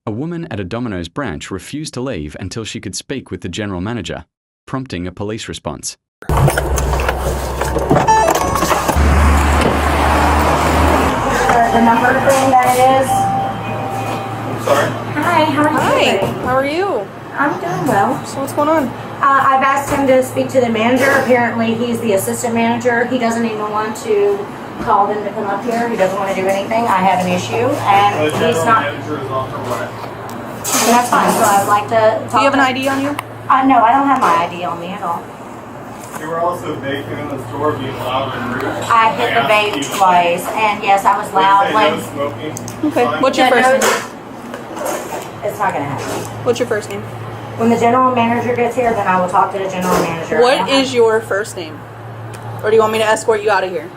A woman at a Domino's branch refused to leave until she could speak with the general manager, prompting a police response. The number thing that it is. Sorry? Hi, how are you? Hi, how are you? I'm doing well. So what's going on? I've asked him to speak to the manager. Apparently he's the assistant manager. He doesn't even want to call them to come up here. He doesn't want to do anything. I have an issue and he's not. Manager is off her way. That's fine. So I'd like to talk. Do you have an ID on you? No, I don't have my ID on me at all. You were also vaping in the store, being loud and rude. I hit the vape twice, and yes, I was loud. No smoking. Okay. What's your first name? It's not gonna happen. What's your first name? When the general manager gets here, then I will talk to the general manager. What is your first name? Or do you want me to escort you out of here?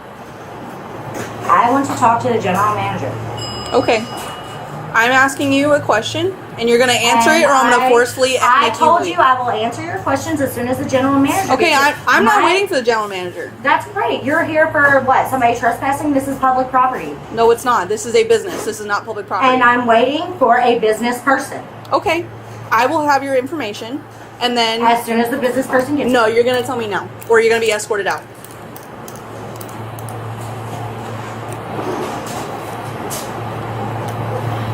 I want to talk to the general manager. Okay. I'm asking you a question, and you're going to answer it, or I'm going to forcefully make you leave. I told you I will answer your questions as soon as the general manager Okay, gets here. I'm not waiting for the general manager. That's great. You're here for what? Somebody trespassing? This is public property. No, it's not. This is a business. This is not public property. And I'm waiting for a business person. Okay. I will have your information, and then... As soon as the business person gets No, here. you're going to tell me now, or you're going to be escorted out.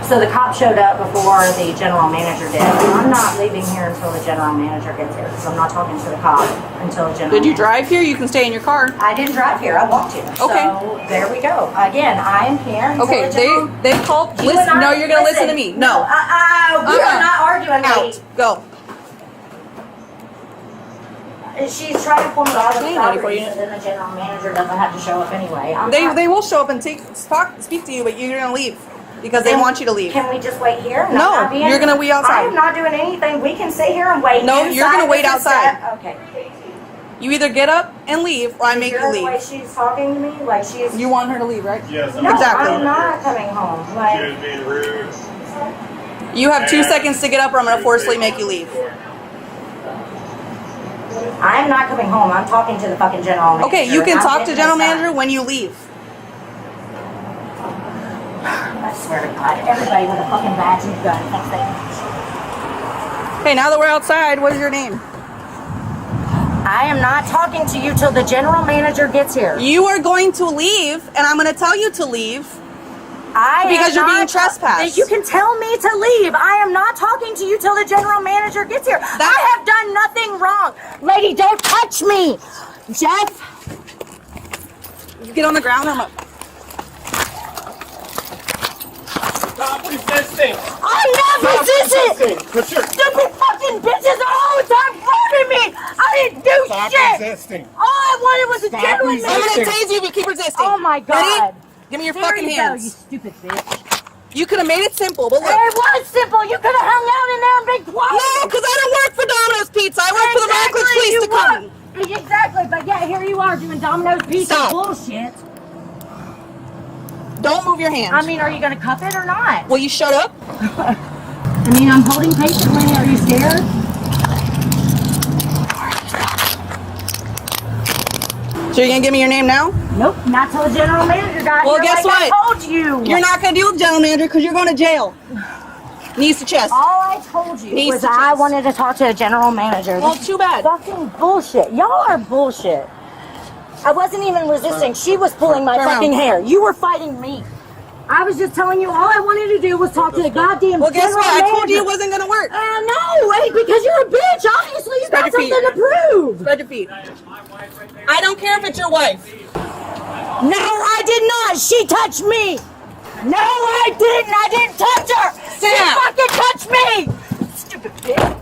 So the cop showed up before the general manager did. I'm not leaving here until the general manager gets here, because I'm not talking to the cop until the general Did you manager. drive here? You can stay in your car. I didn't drive here. I walked here. Okay. So there we go. Again, I am here until Okay, the general... they called... You Listen, and I- no, you're going to listen to me. No. We are not arguing, lady. Out. Go. She's trying to pull me out of the Hey, property, 94 so then the general manager doesn't have to show up anyway. They will show up and speak to you, but you're going to leave. Because they want you to leave. Can we just wait here? No, you're going to wait outside. I am not doing anything. We can sit here and wait. No, you're going to wait outside. Okay. You either get up and leave, or I make you The way leave. she's talking to me, like she's... You want her to leave, right? Yes, No, Exactly. I'm not coming home. She Like, was being rude. You have 2 seconds to get up, or I'm going to forcefully make you leave. I'm not coming home. I'm talking to the fucking general manager. Okay, you can and I'm talk to getting general this done. manager when you leave. I swear to God, everybody with a fucking badge and gun thinks they... Okay, now that we're outside, what is your name? I am not talking to you till the general manager gets here. You are going to leave, and I'm going to tell you to leave. Because you're being trespassed. You can tell me to leave. I am not talking to you till the general manager gets here. I have done nothing wrong. Lady, don't touch me. Jeff. You get on the ground, or I'm up. Stop resisting! I'm not resisting. Put your... Stupid fucking bitches are all the time floating me. I didn't do Stop shit. resisting. All I wanted was a Stop general resisting. I'm manager. going to tase you if you keep resisting. Oh my God. Ready? Give me your Here fucking you go, hands. you stupid bitch. You could have made it simple, but look. It was simple. You could have hung out in there and been quiet. No, because I don't work for Domino's Pizza. I work for the Rockledge Police Department. Exactly, but yeah, here you are doing Domino's Pizza Stop. bullshit. Don't move your hands. I mean, are you going to cuff it or not? Will you shut up? I mean, I'm holding patiently. Are you scared? So you're going to give me your name now? Nope, not till the general manager got Well, here. guess like what? I told you. You're not going to deal with the general manager because you're going to jail. Knees to chest. All I told you Knees was to I chest. wanted to talk to the general manager. Well, This is too bad. Fucking bullshit. Y'all are bullshit. I wasn't even resisting. She was pulling my Turn fucking around. hair. You were fighting me. I was just telling you all I wanted to do was talk to the goddamn Well, guess general what? I told you it manager. wasn't going to work. No, wait, because you're a bitch. Obviously, you Spread got your something feet. to prove. Spread your feet. I don't care if it's your wife. No, I did not. She touched me. No, I didn't. I didn't touch her. She Sam. fucking touched me. Stupid bitch.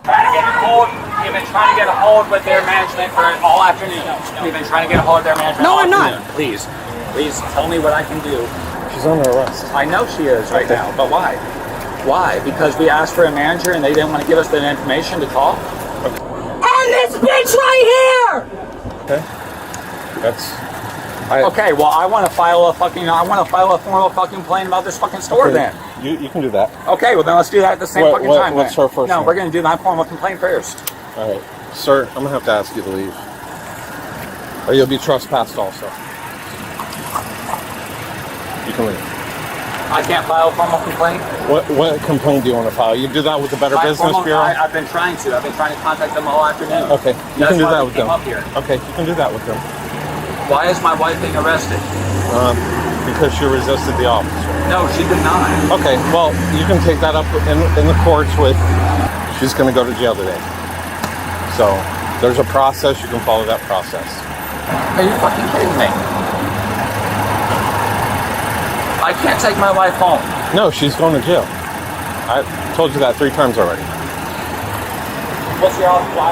Trying to get a hold. You've been trying to get a hold with their management for all afternoon. We've been trying to get a hold of their management. No, all I'm not. afternoon. Please tell me what I can do. She's under arrest. I know she is right now, but why? Why? Because we asked for a manager and they didn't want to give us the information to call? And this bitch right here. Okay. That's... Okay, well I want to file a formal fucking complaint about this fucking store then. You can do that. Okay, well then let's do that at the same fucking time. What's then. her first No, name? we're going to do that formal complaint first. All right. Sir, I'm going to have to ask you to leave. Or you'll be trespassed also. You can leave. I can't file a formal complaint. What complaint do you want to file? You do that with the Better Business Bureau? I've been trying to. I've been trying to contact them all afternoon. Okay, you can do that with them. Up here. Okay, you can do that with them. Why is my wife being arrested? Because she resisted the officer. No, she did not. Okay, well, you can take that up in the courts with, she's going to go to jail today. So, there's a process, you can follow that process. Are you fucking kidding me? I can't take my wife home. No, she's going to jail. I told you that 3 times already. What's your office? Let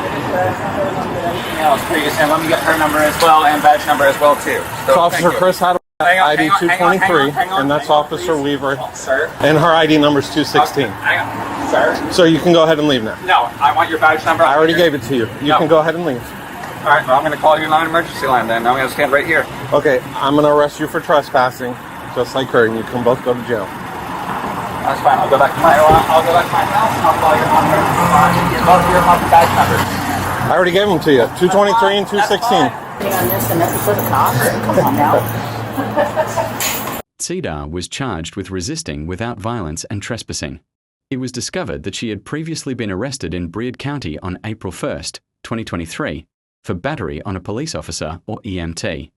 me get badge number, let me get anything else, please, and let me get her number as well, and badge number as well, too. So Officer Chris had ID 223, and that's Officer Weaver. Sir? And her ID number is 216. Hang on. Sir? So you can go ahead and leave now. No, I want your badge number. I already gave it to you. You can go ahead and leave. All right, well, I'm going to call your non-emergency line then. I'm going to stand right here. Okay, I'm going to arrest you for trespassing, just like her, and you can both go to jail. That's fine. I'll go back to my house, and I'll call your non-emergency line and get both of your badge numbers. I already gave them to you, 223 and 216. On this and this for the cop. Come on now. Cedar was charged with resisting without violence and trespassing. It was discovered that she had previously been arrested in Breed County on April 1st, 2023, for battery on a police officer or EMT.